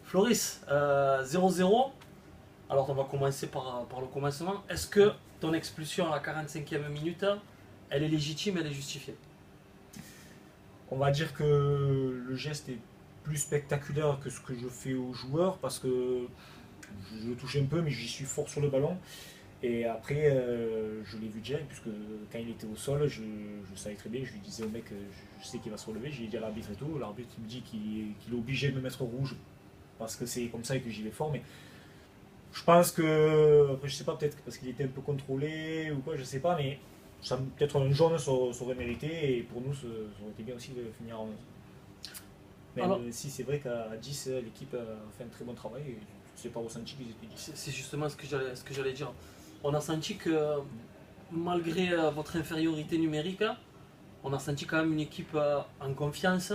Floris, 0-0. Alors on va commencer par le commencement. Est-ce que ton expulsion à la 45e minute, elle est légitime, elle est justifiée? On va dire que le geste est plus spectaculaire que ce que je fais aux joueurs parce que je touche un peu mais j'y suis fort sur le ballon. Et après, je l'ai vu direct, puisque quand il était au sol, je savais très bien, je lui disais au mec, je sais qu'il va se relever, j'ai dit à l'arbitre et tout, l'arbitre me dit qu'il est obligé de me mettre rouge, parce que c'est comme ça et que j'y vais fort, mais je pense que, après je sais pas, peut-être parce qu'il était un peu contrôlé ou quoi, je sais pas, mais peut-être un jaune ça aurait mérité, et pour nous, ça aurait été bien aussi de finir en 11. Même Alors, si c'est vrai qu'à 10, l'équipe a fait un très bon travail, et je sais pas ressenti qu'ils étaient 10. c'est justement ce que j'allais dire. On a senti que malgré votre infériorité numérique, on a senti quand même une équipe en confiance,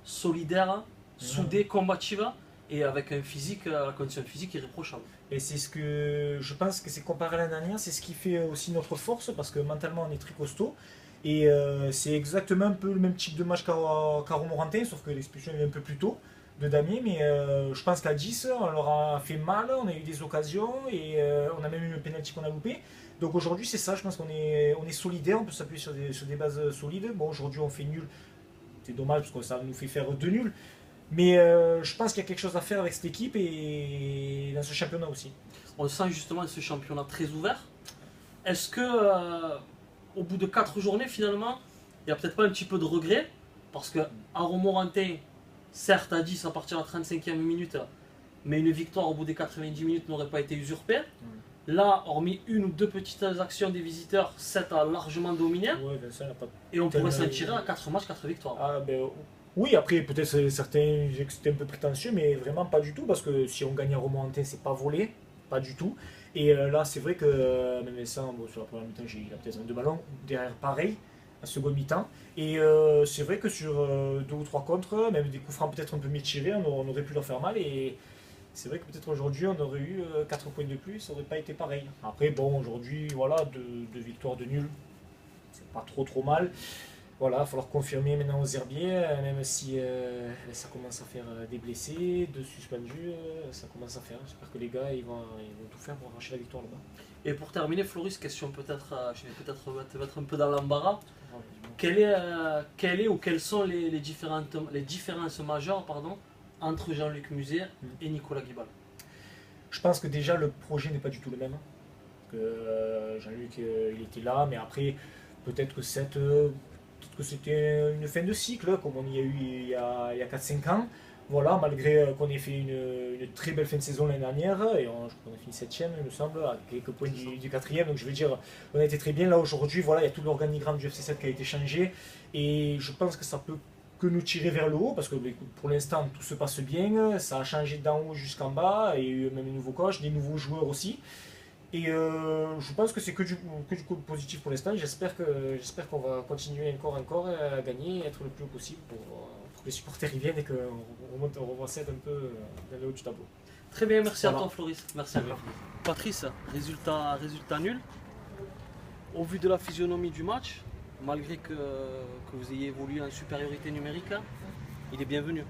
solidaire, soudée, combative et avec un physique, la condition physique irréprochable. Et c'est ce que je pense que c'est comparé à l'année dernière, c'est ce qui fait aussi notre force parce que mentalement on est très costaud. Et c'est exactement un peu le même type de match qu'à Romorantin, sauf que l'expulsion est un peu plus tôt de Damier. Mais je pense qu'à 10, on leur a fait mal, on a eu des occasions et on a même eu un penalty qu'on a loupé. Donc aujourd'hui, c'est ça, je pense on est solidaire, on peut s'appuyer sur des bases solides. Bon, aujourd'hui, on fait nul, c'est dommage parce que ça nous fait faire 2 nuls. Mais je pense qu'il y a quelque chose à faire avec cette équipe et dans ce championnat aussi. On sent justement ce championnat très ouvert. Est-ce que au bout de 4 journées, finalement, il n'y a peut-être pas un petit peu de regret? Parce que à Romorantin, certes à 10 à partir de la 35e minute, mais une victoire au bout des 90 minutes n'aurait pas été usurpée. Là, hormis une ou deux petites actions des visiteurs, 7 a largement dominé. Ouais, ben ça, pas Et on pourrait s'en tellement- tirer à 4 matchs, 4 victoires. Ah, ben, oui, après, peut-être certains disaient que c'était un peu prétentieux, mais vraiment pas du tout, parce que si on gagne à Romorantin, c'est pas volé, pas du tout. Et là, c'est vrai que, même Vincent, bon, sur la première mi-temps, il a peut-être un deux ballons, derrière pareil, la seconde mi-temps. Et c'est vrai que sur deux ou trois contres, même des coups francs peut-être un peu mieux tirés, on aurait pu leur faire mal. Et c'est vrai que peut-être aujourd'hui, on aurait eu 4 points de plus, ça aurait pas été pareil. Après, bon, aujourd'hui, voilà, deux victoires de nul, c'est pas trop mal. Voilà, il va falloir confirmer maintenant aux herbiers, même si ça commence à faire des blessés, deux suspendus, ça commence à faire. J'espère que les gars ils vont tout faire pour arracher la victoire là-bas. Et pour terminer, Floris, question peut-être, je vais peut-être te mettre un peu dans l'embarras. Ah, Quelle est ou quelles sont les différences majeures entre Jean-Luc Musée et Nicolas Guibal? je pense que déjà le projet n'est pas du tout le même. Que Jean-Luc il était là, mais après peut-être que peut-être que c'était une fin de cycle, comme on y a eu il y a 4-5 ans. Voilà, malgré qu'on ait fait une très belle fin de saison l'année dernière, et je crois qu'on a fini 7ème, il me semble, à quelques points du 4ème, donc je veux dire, on a été très bien. Là aujourd'hui, voilà, il y a tout l'organigramme du FC7 qui a été changé, et je pense que ça peut que nous tirer vers le haut, parce que pour l'instant tout se passe bien, ça a changé d'en haut jusqu'en bas, et il y a eu même un nouveau coach, des nouveaux joueurs aussi. Et je pense que c'est que du positif pour l'instant. J'espère qu'on va continuer encore à gagner et être le plus haut possible pour que les supporters y viennent et qu'on revoicède un peu dans le haut du tableau. Très bien, merci Voilà. à toi Floris. Merci à toi. Patrice, résultat nul. Au vu de la physionomie du match, malgré que vous ayez évolué en supériorité numérique, il est bienvenu.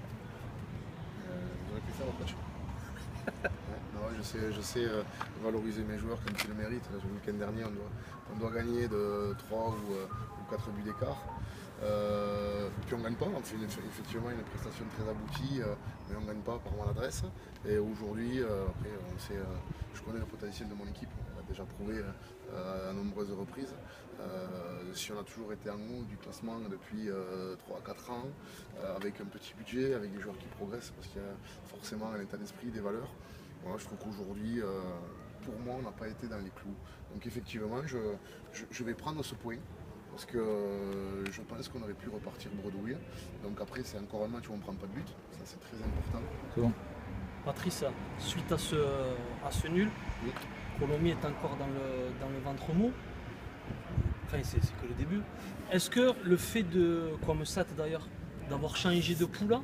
J'aurais pu faire autre chose. Non, je sais valoriser mes joueurs comme ils le méritent. Le week-end dernier, on doit gagner de 3 ou 4 buts d'écart. Puis on ne gagne pas, on fait effectivement une prestation très aboutie, mais on ne gagne pas par maladresse. Et aujourd'hui, après, je connais le potentiel de mon équipe, on l'a déjà prouvé à nombreuses reprises. Si on a toujours été en haut du classement depuis 3-4 ans, avec un petit budget, avec des joueurs qui progressent, parce qu'il y a forcément un état d'esprit, des valeurs. Voilà, je trouve qu'aujourd'hui, pour moi, on n'a pas été dans les clous. Donc effectivement, je vais prendre ce point. Parce que je pense qu'on aurait pu repartir bredouille. Donc après, c'est encore un match où on ne prend pas de but. Ça, c'est très important. C'est bon. Patrice, suite à ce nul, Oui. Colomiers est encore dans le ventre mou. Enfin, c'est que le début. Est-ce que le fait de, comme ça d'ailleurs, d'avoir changé de poule,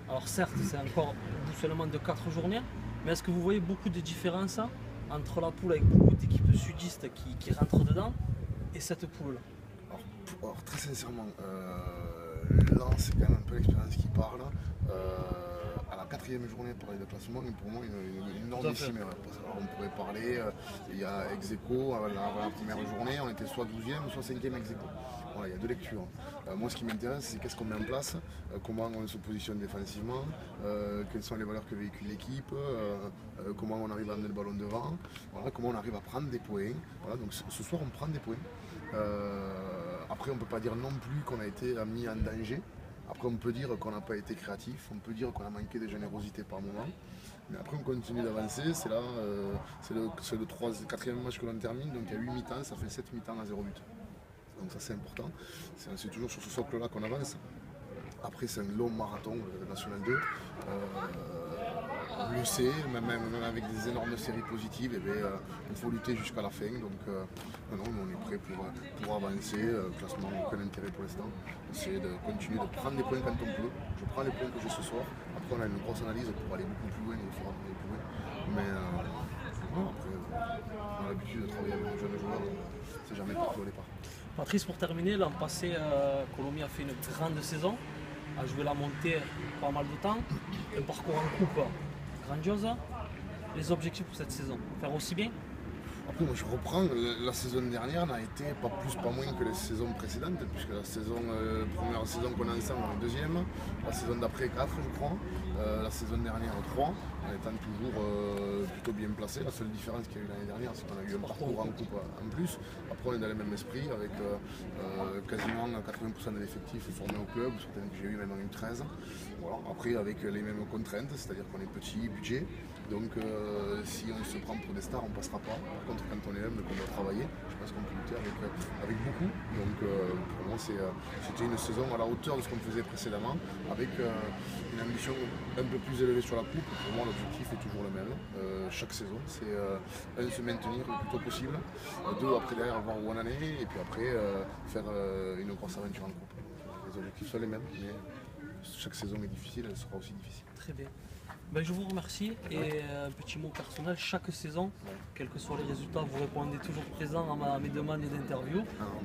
alors certes, c'est encore au bout seulement de 4 journées, mais est-ce que vous voyez beaucoup de différences entre la poule avec beaucoup d'équipes sudistes qui rentrent dedans et cette poule-là? Alors, très sincèrement, là c'est quand même un peu l'expérience qui parle. À la 4e journée de parler de classement est pour moi une Tout à fait. énormissime erreur. Parce que, alors, on pourrait parler, il y a ex aequo, avant la première journée, on était soit 12e, soit 5e ex aequo. Voilà, il y a deux lectures. Moi, ce qui m'intéresse, c'est qu'est-ce qu'on met en place, comment on se positionne défensivement, quelles sont les valeurs que véhicule l'équipe, comment on arrive à amener le ballon devant, voilà, comment on arrive à prendre des points. Voilà, donc ce soir, on prend des points. Après, on ne peut pas dire non plus qu'on a été mis en danger. Après, on peut dire qu'on n'a pas été créatif, on peut dire qu'on a manqué de générosité par moment. Mais après, on continue d'avancer. C'est là, c'est le 4e match que l'on termine. Donc, il y a 8 mi-temps, ça fait 7 mi-temps à 0 but. Donc, ça, c'est important. C'est toujours sur ce socle-là qu'on avance. Après, c'est un long marathon, le National 2. On le sait, même avec des énormes séries positives, il faut lutter jusqu'à la fin. Donc, non, on est prêt pour avancer. Classement, aucun intérêt pour l'instant. C'est de continuer de prendre des points quand on peut. Je prends les points que j'ai ce soir. Après, on a une grosse analyse pour aller beaucoup plus loin. Il faudra aller plus loin. Mais non, après, on a l'habitude de travailler avec de jeunes joueurs. C'est jamais parti au départ. Patrice, pour terminer, l'an passé, Colomiers a fait une grande saison, a joué la montée pas mal de temps, un parcours en coupe grandiose. Les objectifs pour cette saison, faire aussi bien? Après, moi je reprends, la saison dernière n'a été pas plus pas moins que les saisons précédentes, puisque la première saison qu'on a ensemble, on est deuxième, la saison d'après 4 je crois, la saison dernière 3, en étant toujours plutôt bien placé. La seule différence qu'il y a eu l'année dernière, c'est qu'on a eu un parcours en coupe en plus. Après on est dans le même esprit, avec quasiment 80% de l'effectif formé au club, certaines que j'ai eu même en U13. Voilà. Après avec les mêmes contraintes, c'est-à-dire qu'on est petit budget. Donc si on se prend pour des stars, on ne passera pas. Par contre, quand on est humble, qu'on doit travailler, je pense qu'on peut lutter avec beaucoup. Donc pour moi, c'était une saison à la hauteur de ce qu'on faisait précédemment, avec une ambition un peu plus élevée sur la coupe. Pour moi, l'objectif est toujours le même. Chaque saison, c'est se maintenir le plus tôt possible, 2 après derrière voir où on en est, et puis après faire une grosse aventure en coupe. Les objectifs sont les mêmes, mais chaque saison est difficile, elle sera aussi difficile. Très bien. Ben, je vous remercie et un petit mot personnel, chaque saison, quels que soient les résultats, vous répondez toujours présent à mes demandes et d'interviews.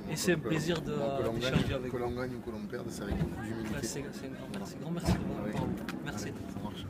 Et c'est un plaisir d'échanger avec vous. Que vous. l'on gagne ou que l'on perde, c'est avec beaucoup d'humilité. C'est un grand merci de votre parole. Merci. Allez, ça marche.